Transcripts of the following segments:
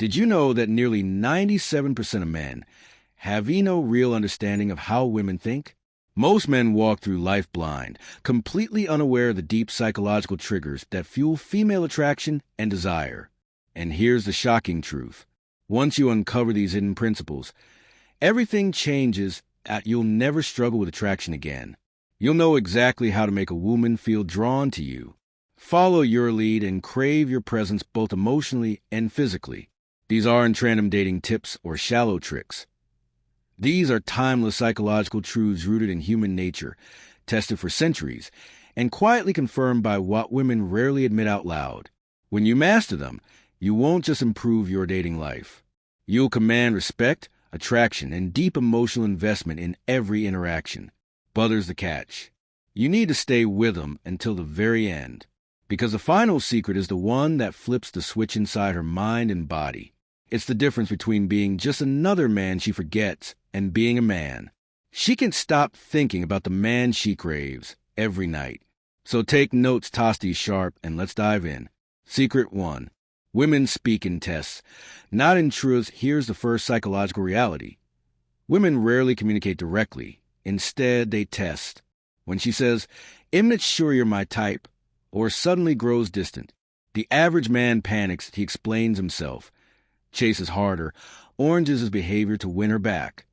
Did you know that nearly 97% of men have no real understanding of how women think? Most men walk through life blind, completely unaware of the deep psychological triggers that fuel female attraction and desire. And here's the shocking truth. Once you uncover these hidden principles, everything changes. You'll never struggle with attraction again. You'll know exactly how to make a woman feel drawn to you, follow your lead, and crave your presence both emotionally and physically. These aren't random dating tips or shallow tricks. These are timeless psychological truths rooted in human nature, tested for centuries, and quietly confirmed by what women rarely admit out loud. When you master them, you won't just improve your dating life. You'll command respect, attraction, and deep emotional investment in every interaction. But there's the catch. You need to stay with them until the very end, because the final secret is the one that flips the switch inside her mind and body. It's the difference between being just another man she forgets and being a man. She can stop thinking about the man she craves every night. So take notes, Tosti Sharp, and let's dive in. Secret 1. Women speak in tests, not in truths. Here's the first psychological reality. Women rarely communicate directly. Instead, they test. When she says, "I'm not sure you're my type," or suddenly grows distant, the average man panics. He explains himself, chases harder, oranges his behavior to win her back.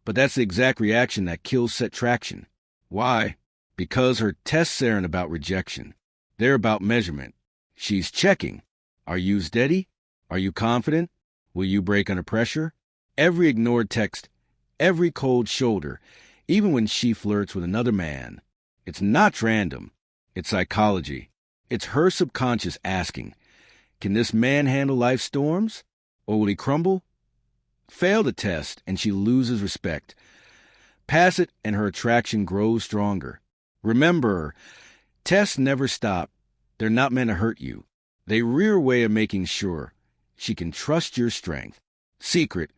But that's the exact reaction that kills set traction. Why? Because her tests aren't about rejection. They're about measurement. She's checking. Are you steady? Are you confident? Will you break under pressure? Every ignored text, every cold shoulder, even when she flirts with another man. It's not random. It's psychology. It's her subconscious asking, can this man handle life's storms? Or will he crumble? Fail the test, and she loses respect. Pass it, and her attraction grows stronger. Remember, tests never stop. They're not meant to hurt you. They rear a way of making sure she can trust your strength. Secret,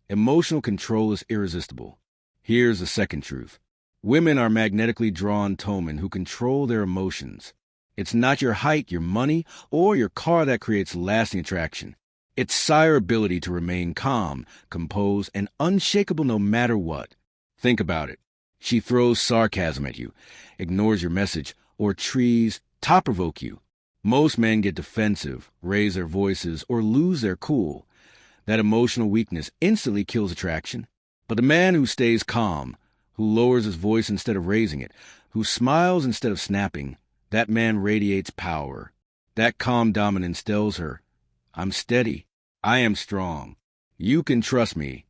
emotional control is irresistible. Here's the second truth. Women are magnetically drawn to men who control their emotions. It's not your height, your money, or your car that creates lasting attraction. It's your ability to remain calm, composed, and unshakable no matter what. Think about it. She throws sarcasm at you, ignores your message, or tries to provoke you. Most men get defensive, raise their voices, or lose their cool. That emotional weakness instantly kills attraction. But the man who stays calm, who lowers his voice instead of raising it, who smiles instead of snapping, that man radiates power. That calm dominance tells her, I'm steady. I am strong. You can trust me.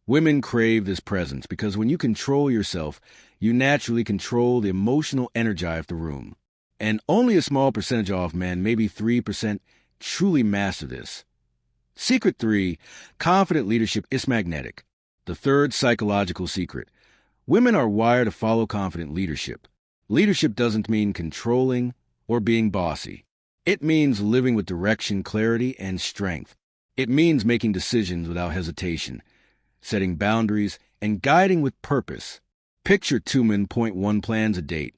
Women crave this presence because when you control yourself, you naturally control the emotional energy of the room. And only a small percentage of men, maybe 3%, truly master this. Secret 3, confident leadership is magnetic. The third psychological secret. Women are wired to follow confident leadership. Leadership doesn't mean controlling or being bossy. It means living with direction, clarity, and strength. It means making decisions without hesitation, setting boundaries, and guiding with purpose. Picture 2 men. 1 plans a date,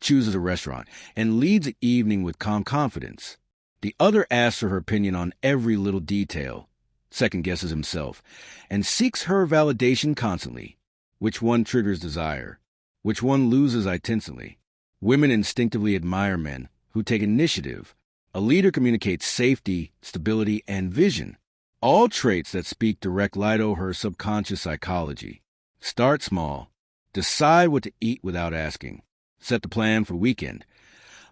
chooses a restaurant, and leads the evening with calm confidence. The other asks her opinion on every little detail, second-guesses himself, and seeks her validation constantly. Which one triggers desire? Which one loses instantly? Women instinctively admire men who take initiative. A leader communicates safety, stability, and vision, all traits that speak direct light to her subconscious psychology. Start small. Decide what to eat without asking. Set the plan for weekend.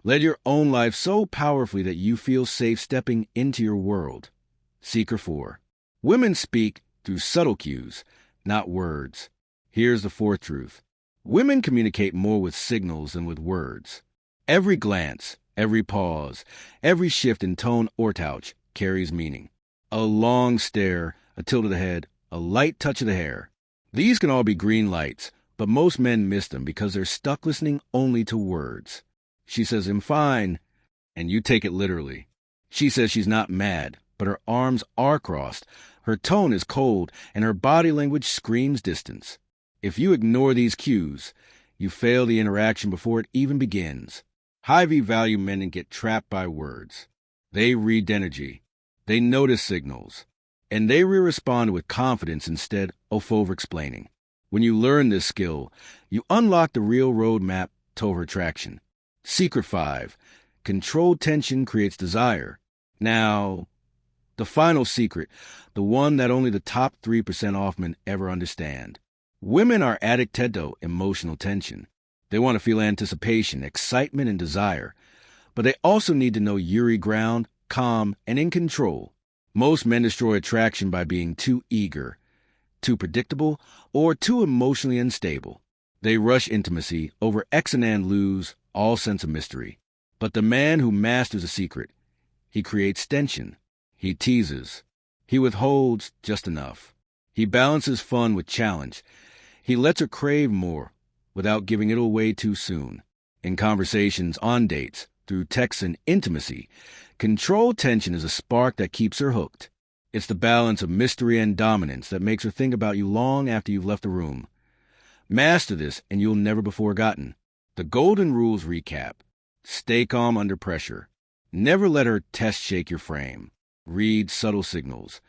Lead your own life so powerfully that you feel safe stepping into your world. Secret 4. Women speak through subtle cues, not words. Here's the fourth truth. Women communicate more with signals than with words. Every glance, every pause, every shift in tone or touch carries meaning. A long stare, a tilt of the head, a light touch of the hair. These can all be green lights, but most men miss them because they're stuck listening only to words. She says, I'm fine, and you take it literally. She says she's not mad, but her arms are crossed, her tone is cold, and her body language screams distance. If you ignore these cues, you fail the interaction before it even begins. High-V value men get trapped by words. They read energy. They notice signals. And they will respond with confidence instead of over-explaining. When you learn this skill, you unlock the real roadmap to attraction. Secret 5. Controlled tension creates desire. Now, the final secret, the one that only the top 3% of men ever understand. Women are addicted to emotional tension. They want to feel anticipation, excitement, and desire. But they also need to know you're ground, calm, and in control. Most men destroy attraction by being too eager, too predictable, or too emotionally unstable. They rush intimacy over X and lose all sense of mystery. But the man who masters a secret, he creates tension. He teases. He withholds just enough. He balances fun with challenge. He lets her crave more without giving it away too soon. In conversations, on dates, through text and intimacy, controlled tension is a spark that keeps her hooked. It's the balance of mystery and dominance that makes her think about you long after you've left the room. Master this and you'll never be forgotten. The golden rules recap. Stay calm under pressure. Never let her test shake your frame. Read subtle signals.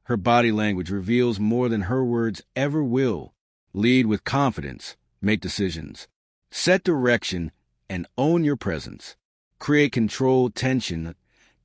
Her body language reveals more than her words ever will. Lead with confidence. Make decisions. Set direction and own your presence. Create controlled tension.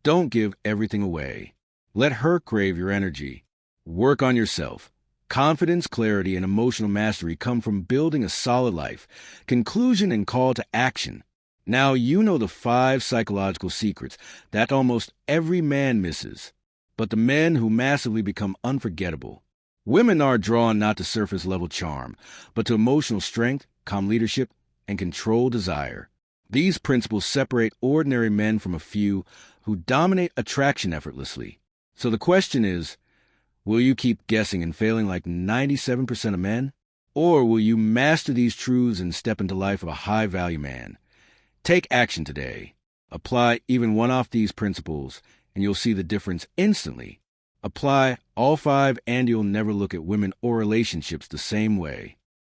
Don't give everything away. Let her crave your energy. Work on yourself. Confidence, clarity, and emotional mastery come from building a solid life. Conclusion and call to action. Now you know the 5 psychological secrets that almost every man misses, but the men who massively become unforgettable. Women are drawn not to surface-level charm, but to emotional strength, calm leadership, and controlled desire. These principles separate ordinary men from a few who dominate attraction effortlessly. So the question is, will you keep guessing and failing like 97% of men? Or will you master these truths and step into life of a high-value man? Take action today. Apply even one of these principles, and you'll see the difference instantly. Apply all 5, and you'll never look at women or relationships the same way.